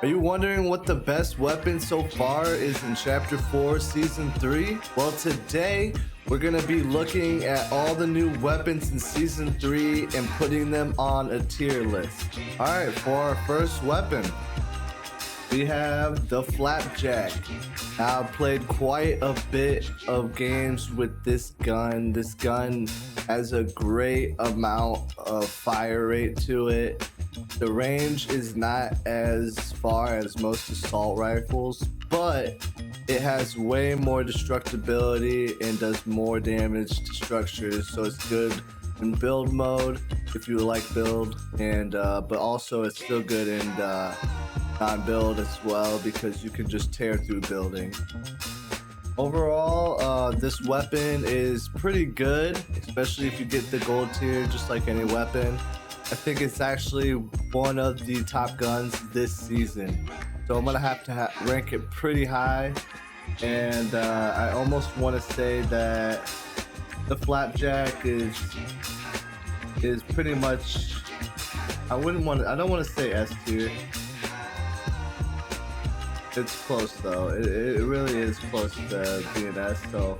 Are you wondering what the best weapon so far is in Chapter 4, Season 3? Well, today we're going to be looking at all the new weapons in Season 3 and putting them on a tier list. Alright, for our first weapon, we have the Flapjack. Now, I've played quite a bit of games with this gun. This gun has a great amount of fire rate to it. The range is not as far as most assault rifles, but it has way more destructibility and does more damage to structures, so it's good in build mode if you like build, and but also it's still good in non-build as well because you can just tear through building. Overall, this weapon is pretty good, especially if you get the gold tier, just like any weapon. I think it's actually one of the top guns this season, so I'm gonna have to rank it pretty high, and I almost want to say that the Flapjack is pretty much, I don't want to say S tier. It's close though. It really is close to being S, so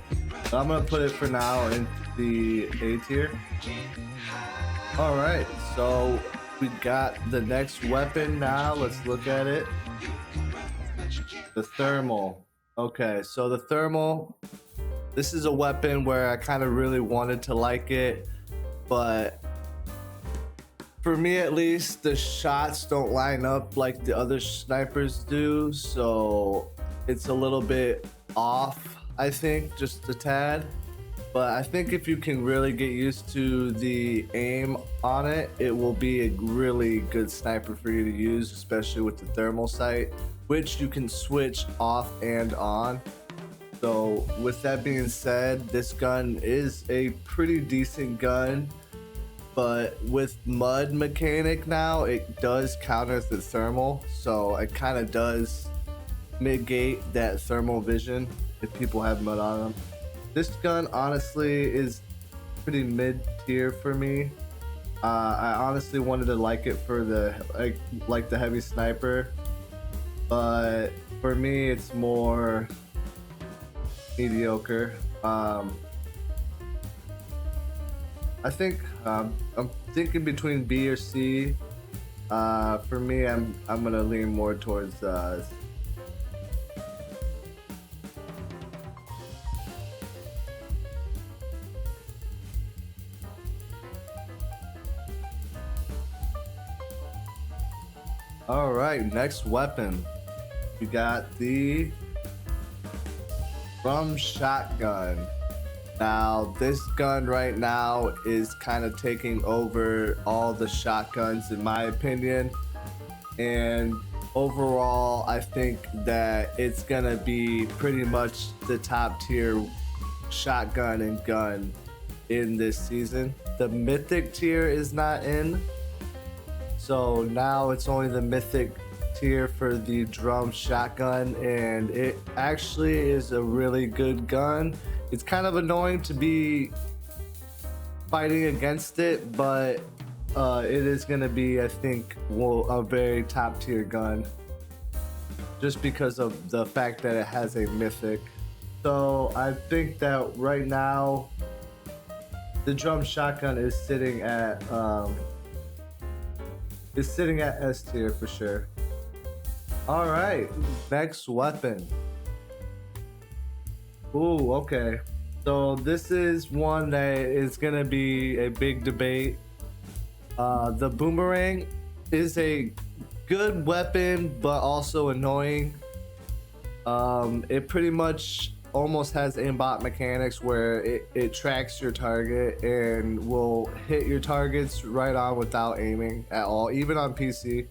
I'm gonna put it for now in the A tier. Alright, so we got the next weapon now. Let's look at it. The thermal. Okay, so the thermal, this is a weapon where I kind of really wanted to like it, but for me at least, the shots don't line up like the other snipers do, so it's a little bit off, I think, just a tad. But I think if you can really get used to the aim on it, it will be a really good sniper for you to use, especially with the thermal sight, which you can switch off and on. So with that being said, this gun is a pretty decent gun, but with mud mechanic now, it does counter the thermal, so it kind of does negate that thermal vision if people have mud on them. This gun honestly is pretty mid tier for me. I honestly wanted to like it for the like the heavy sniper, but for me it's more mediocre. I think I'm thinking between B or C. For me, I'm gonna lean more towards All right, next weapon. We got the drum shotgun. Now, this gun right now is kind of taking over all the shotguns in my opinion. And overall, I think that it's gonna be pretty much the top tier shotgun and gun in this season. The mythic tier is not in, so now it's only the mythic tier for the drum shotgun, and it actually is a really good gun. It's kind of annoying to be fighting against it, but it is going to be, I think, a very top tier gun just because of the fact that it has a mythic. So I think that right now the drum shotgun is sitting at S tier for sure. All right, next weapon. Ooh, okay. So this is one that is gonna be a big debate. The Boomerang is a good weapon, but also annoying. It pretty much almost has aimbot mechanics where it tracks your target and will hit your targets right on without aiming at all, even on PC.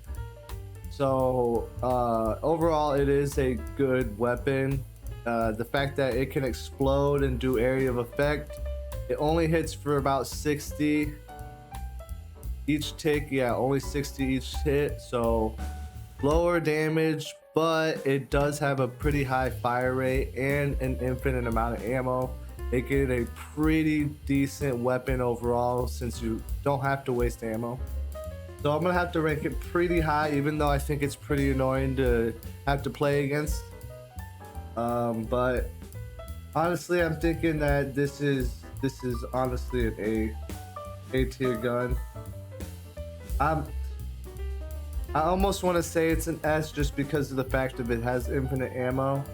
So overall, it is a good weapon. The fact that it can explode and do area of effect, it only hits for about 60 each tick. Yeah, only 60 each hit, so lower damage, but it does have a pretty high fire rate and an infinite amount of ammo, making it a pretty decent weapon overall since you don't have to waste ammo. So I'm gonna have to rank it pretty high, even though I think it's pretty annoying to have to play against. But honestly, I'm thinking that this is honestly an A tier gun. I almost want to say it's an S just because of the fact that it has infinite ammo.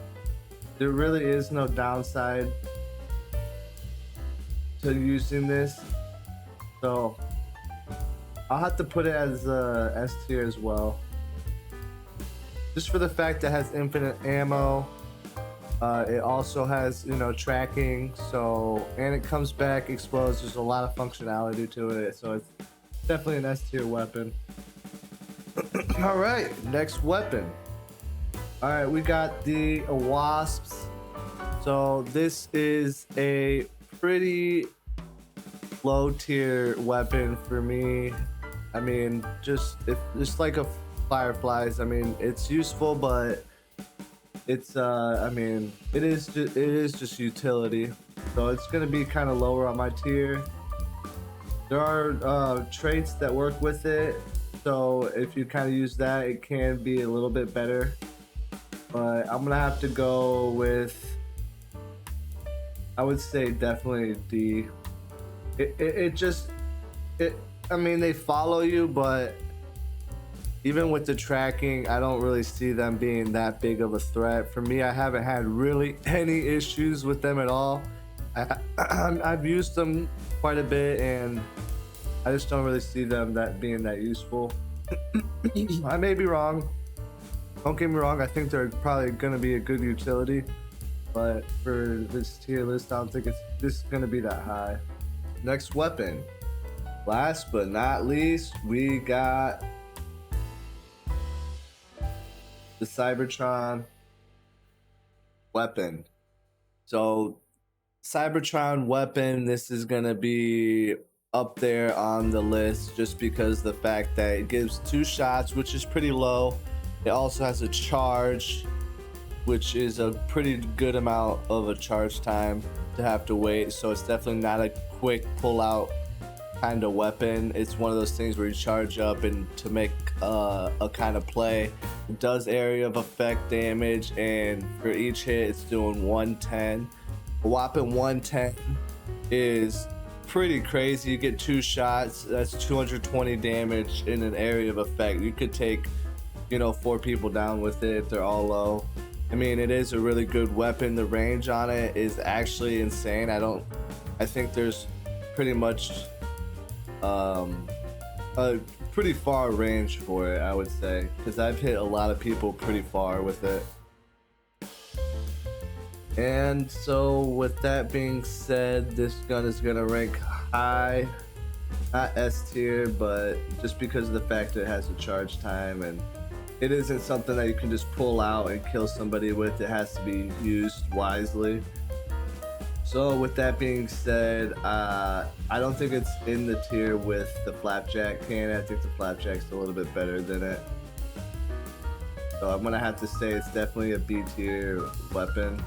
There really is no downside to using this, so I'll have to put it as S tier as well. Just for the fact that it has infinite ammo. It also has, you know, tracking, so, and it comes back, explodes. There's a lot of functionality to it, so it's definitely an S tier weapon. All right, next weapon. All right, we got the Wasps. So this is a pretty low tier weapon for me. I mean, just like a Fireflies. I mean, it's useful, but it's I mean, it is just utility, so it's gonna be kind of lower on my tier. There are traits that work with it, so if you kind of use that, it can be a little bit better, but I'm gonna have to go with, I would say, definitely D. I mean, they follow you, but even with the tracking, I don't really see them being that big of a threat. For me, I haven't had really any issues with them at all. I've used them quite a bit, and I just don't really see them being that useful. I may be wrong. Don't get me wrong, I think they're probably gonna be a good utility, but for this tier list, I don't think this is gonna be that high. Next weapon. Last but not least, we got the Cybertron weapon. So Cybertron weapon, this is gonna be up there on the list just because the fact that it gives 2 shots, which is pretty low. It also has a charge, which is a pretty good amount of a charge time to have to wait, so it's definitely not a quick pull out kind of weapon. It's one of those things where you charge up and to make a kind of play. It does area of effect damage, and for each hit it's doing 110. A whopping 110 is pretty crazy. You get 2 shots, that's 220 damage in an area of effect. You could take, you know, 4 people down with it if they're all low. I mean, it is a really good weapon. The range on it is actually insane. I think there's pretty much a pretty far range for it, I would say, because I've hit a lot of people pretty far with it. And so with that being said, this gun is gonna rank high, not S tier, but just because of the fact that it has a charge time and it isn't something that you can just pull out and kill somebody with. It has to be used wisely. So with that being said, I don't think it's in the tier with the Flapjack cannon. I think the Flapjack's a little bit better than it. So I'm gonna have to say it's definitely a B tier weapon.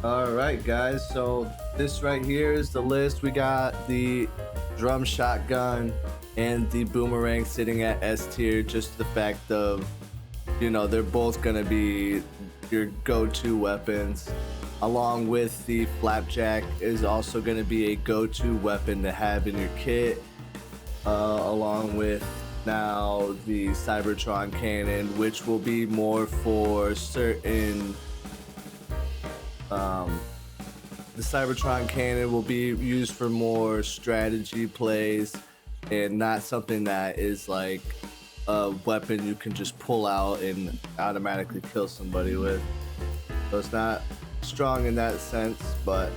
Alright guys, so this right here is the list. We got the drum shotgun and the boomerang sitting at S tier, just the fact of, you know, they're both gonna be your go-to weapons, along with the Flapjack is also gonna be a go-to weapon to have in your kit, along with now the Cybertron cannon, which will be more for certain the Cybertron cannon will be used for more strategy plays and not something that is like a weapon you can just pull out and automatically kill somebody with. So it's not strong in that sense. But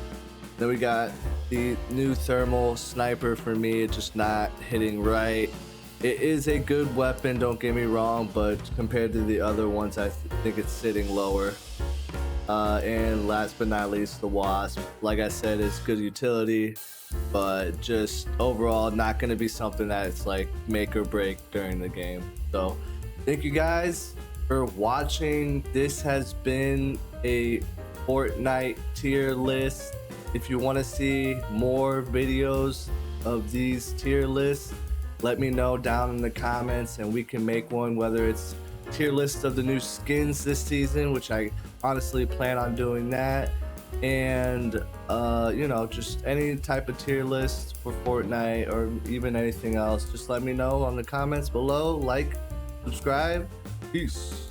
then we got the new thermal sniper. For me, it's just not hitting right. It is a good weapon, don't get me wrong, but compared to the other ones, I think it's sitting lower. And last but not least, the Wasp. Like I said, it's good utility, but just overall not going to be something that's like make or break during the game. So thank you guys. for watching. This has been a Fortnite tier list. If you want to see more videos of these tier lists, let me know down in the comments and we can make one, whether it's tier list of the new skins this season, which I honestly plan on doing that, and you know, just any type of tier list for Fortnite or even anything else. Just let me know on the comments below. Like, subscribe, peace.